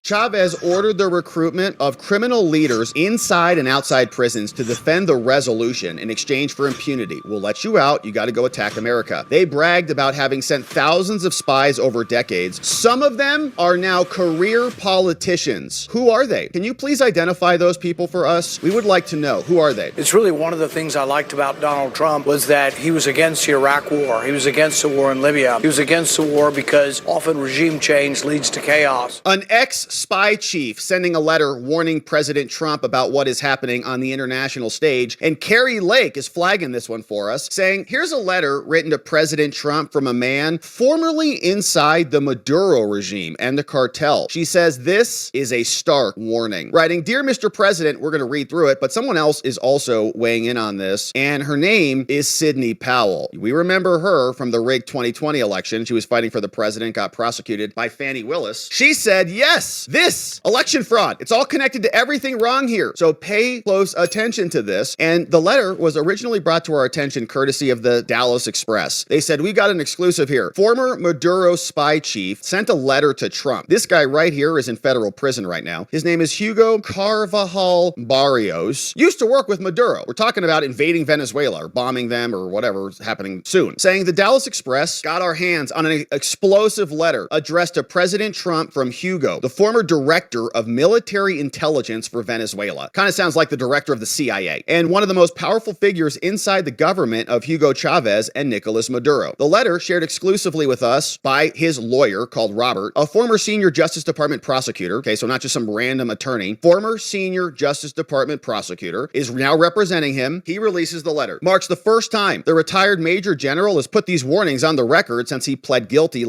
Chavez ordered the recruitment of criminal leaders inside and outside prisons to defend the resolution in exchange for impunity. We'll let you out. You got to go attack America. They bragged about having sent thousands of spies over decades. Some of them are now career politicians. Who are they? Can you please identify those people for us? We would like to know. Who are they? It's really one of the things I liked about Donald Trump was that he was against the Iraq war. He was against the war in Libya. He was against the war because often regime change leads to chaos. An ex-spy chief sending a letter warning President Trump about what is happening on the international stage. And Carrie Lake is flagging this one for us, saying, here's a letter written to President Trump from a man formerly inside the Maduro regime and the cartel. She says this is a stark warning. Writing, Dear Mr. President, we're going to read through it, but someone else is also weighing in on this, and her name is Sidney Powell. We remember her from the rigged 2020 election. She was fighting for the president, got prosecuted by Fani Willis. She said, yes, this election fraud. It's all connected to everything wrong here. So pay close attention to this. And the letter was originally brought to our attention courtesy of the Dallas Express. They said, we got an exclusive here. Former Maduro spy chief sent a letter to Trump. This guy right here is in federal prison right now. His name is Hugo Carvajal Barrios. Used to work with Maduro. We're talking about invading Venezuela or bombing them or whatever's happening soon. Saying the Dallas Express got our hands on an explosive letter addressed to President Trump from Hugo, the former director of military intelligence for Venezuela. Kind of sounds like the director of the CIA, and one of the most powerful figures inside the government of Hugo Chavez and Nicolas Maduro. The letter, shared exclusively with us by his lawyer called Robert, a former senior Justice Department prosecutor, okay, so not just some random attorney, former senior Justice Department prosecutor, is now representing him. He releases the letter. Marks the first time the retired Major General has put these warnings on the record since he pled guilty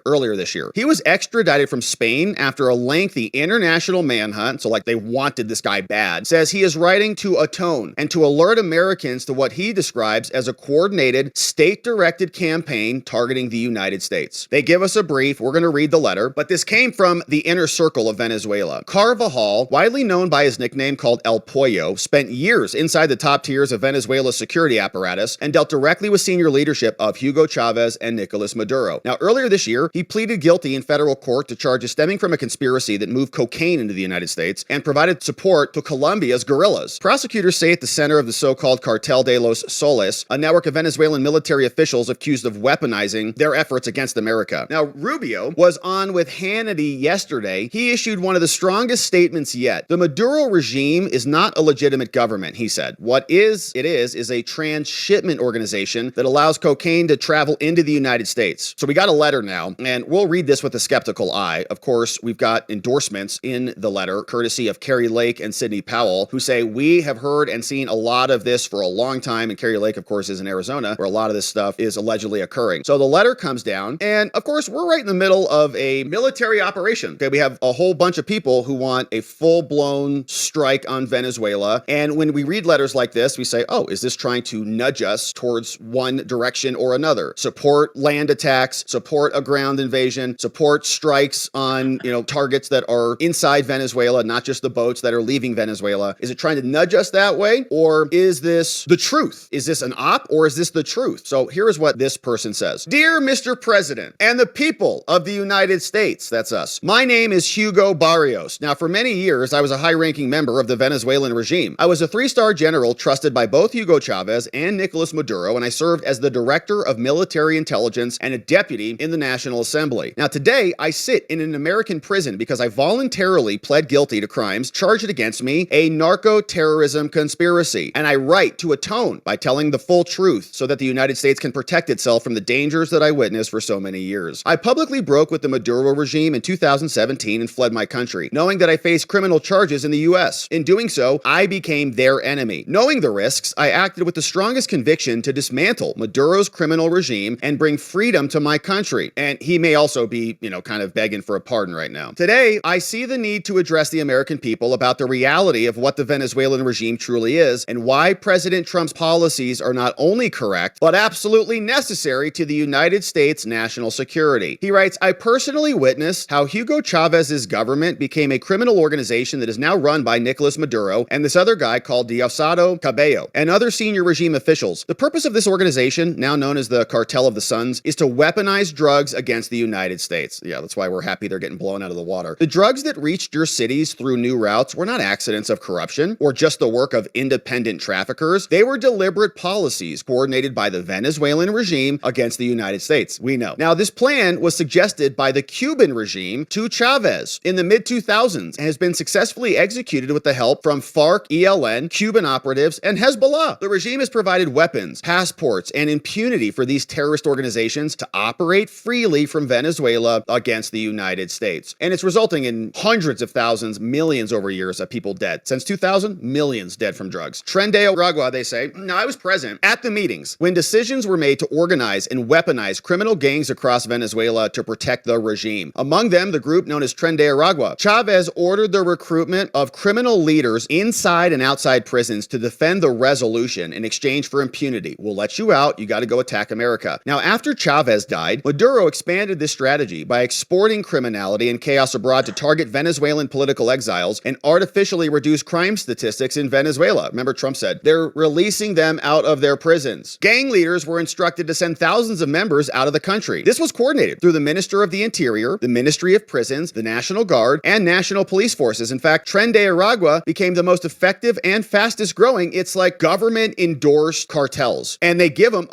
earlier this year. He was extradited from Spain after a lengthy international manhunt, so like they wanted this guy bad. Says he is writing to atone and to alert Americans to what he describes as a coordinated, state-directed campaign targeting the United States. They give us a brief. We're going to read the letter, but this came from the inner circle of Venezuela. Carvajal, widely known by his nickname called El Pollo, spent years inside the top tiers of Venezuela's security apparatus and dealt directly with senior leadership of Hugo Chavez and Nicolas Maduro. Now, earlier this year, he pleaded guilty in federal court to charges stemming from a conspiracy that moved cocaine into the United States and provided support to Colombia's guerrillas. Prosecutors say at the center of the so-called Cartel de los Soles, a network of Venezuelan military officials accused of weaponizing their efforts against America. Now, Rubio was on with Hannity yesterday. He issued one of the strongest statements yet. The Maduro regime is not a legitimate government, he said. What is a transshipment organization that allows cocaine to travel into the United States. So we got a letter now, and we'll read this with a skeptical eye. Of course, we've got endorsements in the letter, courtesy of Carrie Lake and Sidney Powell, who say, we have heard and seen a lot of this for a long time. And Carrie Lake, of course, is in Arizona, where a lot of this stuff is allegedly occurring. So the letter comes down, and of course, we're right in the middle of a military operation. Okay, we have a whole bunch of people who want a full-blown strike on Venezuela. And when we read letters like this, we say, oh, is this trying to nudge us towards one direction or another? Support land attacks, support a ground invasion, support strikes on, targets that are inside Venezuela, not just the boats that are leaving Venezuela. Is it trying to nudge us that way? Or is this the truth? Is this an op or is this the truth? So here is what this person says. Dear Mr. President and the people of the United States, that's us. My name is Hugo Barrios. Now, for many years, I was a high-ranking member of the Venezuelan regime. I was a three-star general trusted by both Hugo Chavez and Nicolas Maduro, and I served as the director of military intelligence and a deputy in the National Assembly. Now, today, I sit in an American prison because I voluntarily pled guilty to crimes charged against me, a narco-terrorism conspiracy, and I write to atone by telling the full truth so that the United States can protect itself from the dangers that I witnessed for so many years. I publicly broke with the Maduro regime in 2017 and fled my country, knowing that I faced criminal charges in the U.S. In doing so, I became their enemy. Knowing the risks, I acted with the strongest conviction to dismantle Maduro's criminal regime and bring freedom to my country. And he may also be, kind of begging for a pardon right now. Today, I see the need to address the American people about the reality of what the Venezuelan regime truly is and why President Trump's policies are not only correct, but absolutely necessary to the United States national security. He writes, I personally witnessed how Hugo Chavez's government became a criminal organization that is now run by Nicolas Maduro and this other guy called Diosdado Cabello and other senior regime officials. The purpose of this organization, now known as the Cartel of the Suns, is to weaponize drugs against the United States. Yeah, that's why we're happy they're getting blown out of the water. The drugs that reached your cities through new routes were not accidents of corruption or just the work of independent traffickers. They were deliberate policies coordinated by the Venezuelan regime against the United States. We know. Now, this plan was suggested by the Cuban regime to Chavez in the mid-2000s and has been successfully executed with the help from FARC, ELN, Cuban operatives, and Hezbollah. The regime has provided weapons, passports, and impunity for these terrorist organizations to operate freely from Venezuela against the United States. And it's resulting in hundreds of thousands, millions over years of people dead. Since 2000, millions dead from drugs. Tren de Aragua, they say. Now, I was present at the meetings when decisions were made to organize and weaponize criminal gangs across Venezuela to protect the regime. Among them, the group known as Tren de Aragua. Chavez ordered the recruitment of criminal leaders inside and outside prisons to defend the resolution in exchange for impunity. We'll let you out. You got to go attack America. Now, after Chavez died, Maduro expanded this strategy by exporting criminality and chaos abroad to target Venezuelan political exiles and artificially reduce crime statistics in Venezuela. Remember, Trump said they're releasing them out of their prisons. Gang leaders were instructed to send thousands of members out of the country. This was coordinated through the Minister of the Interior, the Ministry of Prisons, the National Guard, and national police forces. In fact, Tren de Aragua became the most effective and fastest growing. It's like government endorsed cartels. And they give them,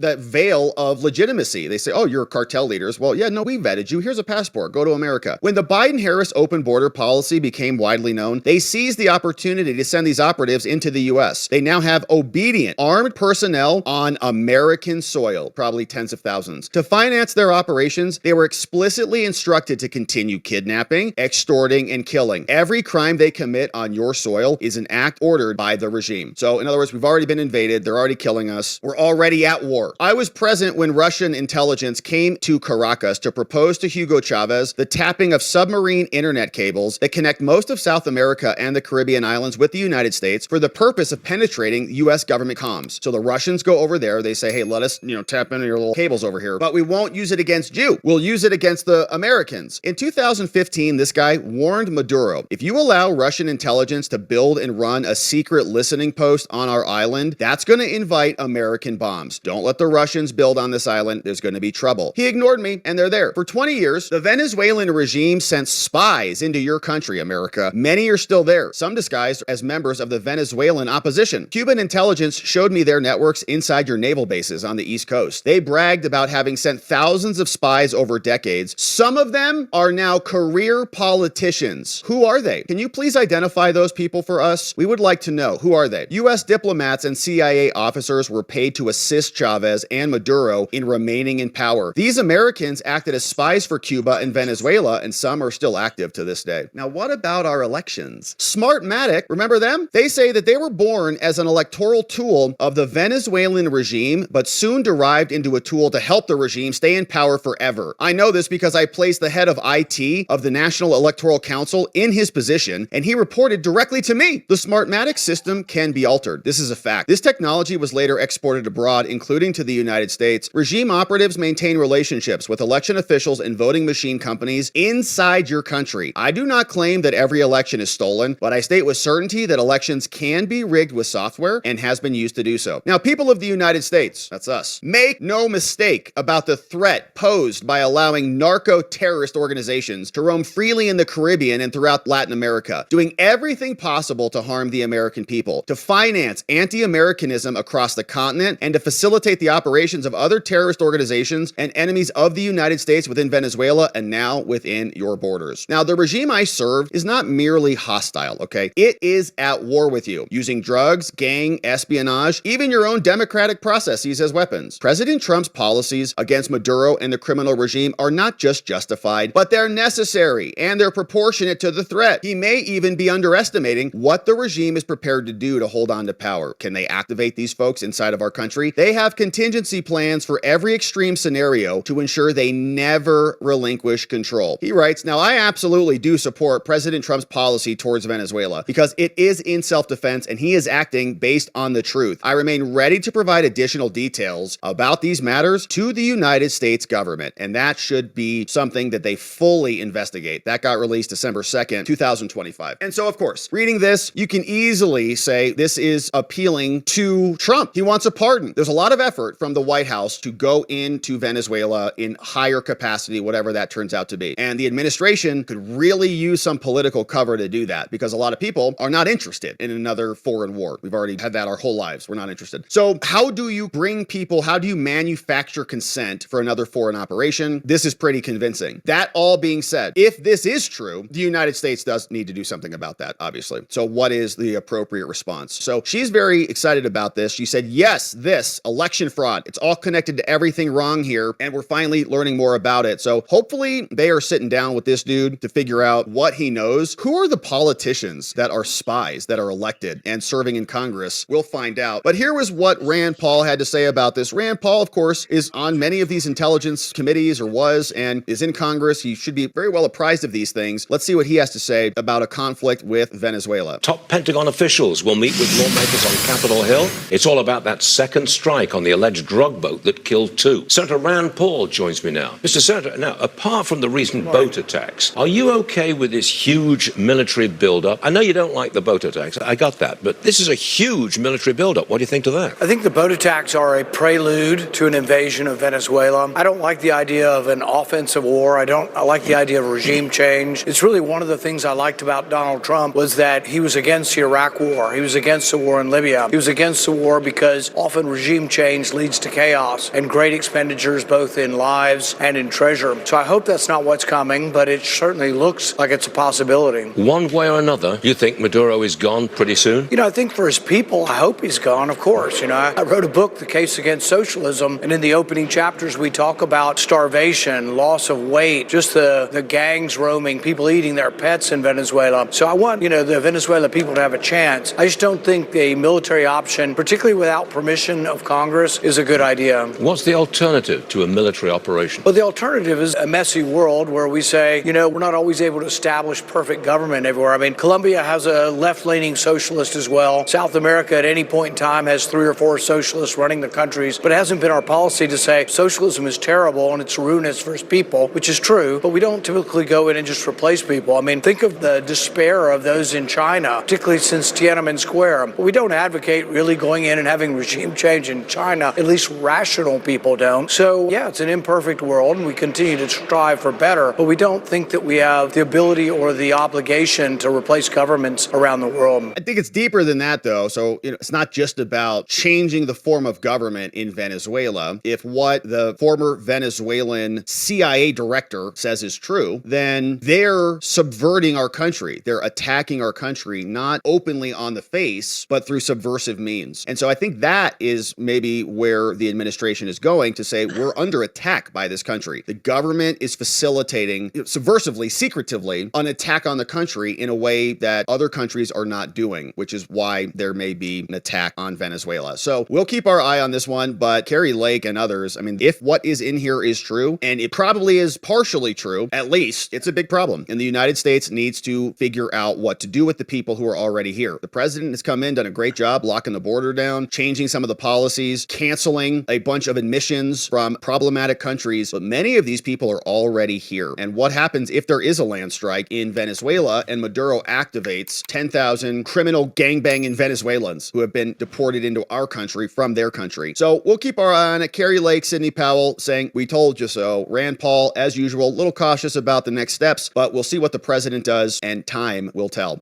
that veil of legitimacy. They say, oh, you're cartel leaders. Well, yeah, no, we vetted you. Here's a passport. Go to America. When the Biden-Harris open border policy became widely known, they seized the opportunity to send these operatives into the U.S. They now have obedient, armed personnel on American soil, probably tens of thousands. To finance their operations, they were explicitly instructed to continue kidnapping, extorting, and killing. Every crime they commit on your soil is an act ordered by the regime. So, in other words, we've already been invaded. They're already killing us. We're already at war. I was present when Russian intelligence came to Caracas to propose to Hugo Chavez the tapping of submarine internet cables that connect most of South America and the Caribbean islands with the United States for the purpose of penetrating U.S. government comms. So the Russians go over there. They say, hey, let us, tap into your little cables over here, but we won't use it against you. We'll use it against the Americans. In 2015, this guy warned Maduro, if you allow Russian intelligence to build and run a secret listening post on our island, that's going to invite American bombs. Don't let the Russians build on this island. There's going to be trouble. He ignored me, and they're there. For 20 years, the Venezuelan regime sent spies into your country, America. Many are still there, some disguised as members of the Venezuelan opposition. Cuban intelligence showed me their networks inside your naval bases on the East Coast. They bragged about having sent thousands of spies over decades. Some of them are now career politicians. Who are they? Can you please identify those people for us? We would like to know. Who are they? U.S. diplomats and CIA officers were paid to assist Chavez and Maduro in remaining in power. These Americans acted as spies for Cuba and Venezuela, and some are still active to this day. Now, what about our elections? Smartmatic, remember them? They say that they were born as an electoral tool of the Venezuelan regime, but soon derived into a tool to help the regime stay in power forever. I know this because I placed the head of IT of the National Electoral Council in his position, and he reported directly to me. The Smartmatic system can be altered. This is a fact. This technology was later exported abroad, including to the United States. Regime operatives maintain relationships with election officials and voting machine companies inside your country. I do not claim that every election is stolen, but I state with certainty that elections can be rigged with software and has been used to do so. Now, people of the United States, that's us, make no mistake about the threat posed by allowing narco-terrorist organizations to roam freely in the Caribbean and throughout Latin America, doing everything possible to harm the American people, to finance anti-Americanism across the continent, and to facilitate the operations of other terrorist organizations and enemies of the United States within Venezuela and now within your borders. Now, the regime I serve is not merely hostile, okay? It is at war with you, using drugs, gang, espionage, even your own democratic processes as weapons. President Trump's policies against Maduro and the criminal regime are not just justified, but they're necessary and they're proportionate to the threat. He may even be underestimating what the regime is prepared to do to hold on to power. Can they activate these folks inside of our country? They have contingency plans for every extreme scenario to ensure they never relinquish control. He writes, now I absolutely do support President Trump's policy towards Venezuela because it is in self-defense and he is acting based on the truth. I remain ready to provide additional details about these matters to the United States government, and that should be something that they fully investigate. That got released December 2nd, 2025. And so, of course, reading this, you can easily say this is appealing to Trump. He wants a pardon. There's a lot of effort from the White House to go into Venezuela in higher capacity, whatever that turns out to be. And the administration could really use some political cover to do that, because a lot of people are not interested in another foreign war. We've already had that our whole lives. We're not interested. So how do you bring people, how do you manufacture consent for another foreign operation? This is pretty convincing. That all being said, if this is true, the United States does need to do something about that, obviously. So what is the appropriate response? So she's very excited about this. She said, yes, this election fraud, it's all connected to everything wrong here, and we're finally learning more about it. So hopefully they are sitting down with this dude to figure out what he knows. Who are the politicians that are spies that are elected and serving in Congress? We'll find out. But here was what Rand Paul had to say about this. Rand Paul, of course, is on many of these intelligence committees, or was, and is in Congress. He should be very well apprised of these things. Let's see what he has to say about a conflict with Venezuela. Top Pentagon officials will meet with lawmakers on Capitol Hill. It's all about that second strike on the alleged drug boat that killed two. Senator Rand Paul joins me now. Mr. Senator, now, apart from the recent boat attacks, are you okay with this huge military buildup? I know you don't like the boat attacks. I got that. But this is a huge military buildup. What do you think to that? I think the boat attacks are a prelude to an invasion of Venezuela. I don't like the idea of an offensive war. I like the idea of regime change. It's really one of the things I liked about Donald Trump was that he was against the Iraq war. He was against the war in Libya. He was against the war because often regime change leads to chaos and great expenditures both in lives and in treasure. So I hope that's not what's coming, but it certainly looks like it's a possibility. One way or another, you think Maduro is gone pretty soon? I think for his people, I hope he's gone, of course. I wrote a book, The Case Against Socialism, and in the opening chapters, we talk about starvation, loss of weight, just the gangs roaming, people eating their pets in Venezuela. So I want, the Venezuela people to have a chance. I just don't think the military option, particularly without permission of Congress, is a good idea. What's the alternative to a military operation? Well, the alternative is a messy world where we say, we're not always able to establish perfect government everywhere. I mean, Colombia has a left-leaning socialist as well. South America at any point in time has 3 or 4 socialists running the countries, but it hasn't been our policy to say socialism is terrible and it's ruinous for its people, which is true, but we don't typically go in and just replace people. I mean, think of the despair of those in China, particularly since Tiananmen Square. We don't advocate really going in and having regime change in China, at least rational people don't. So yeah, it's an imperfect world and we continue to strive for better, but we don't think that we have the ability or the obligation to replace governments around the world. I think it's deeper than that, though. So, it's not just about changing the form of government in Venezuela. If what the former Venezuelan CIA director says is true, then they're subverting our country. They're attacking our country, not openly on the face, but through subversive means. And so I think that is maybe where the administration is going, to say we're under attack by this country. The government is facilitating subversively, secretively, an attack on the country in a way that other countries are not doing, which is why there may be an attack on Venezuela. So we'll keep our eye on this one, but Kari Lake and others, I mean, if what is in here is true, and it probably is partially true, at least, it's a big problem. And the United States needs to figure out what to do with the people who are already here. The president has come in, done a great job locking the border down, changing some of the policies, canceling a bunch of admissions from problematic countries, but many of these people are already here. And what happens if there is a land strike in Venezuela and Maduro activates 10,000 criminal gangbanging Venezuelans who have been deported into our country from their country? So we'll keep our eye on it. Kari Lake, Sidney Powell saying, we told you so. Rand Paul, as usual, a little cautious about the next steps, but we'll see what the president does and time will tell.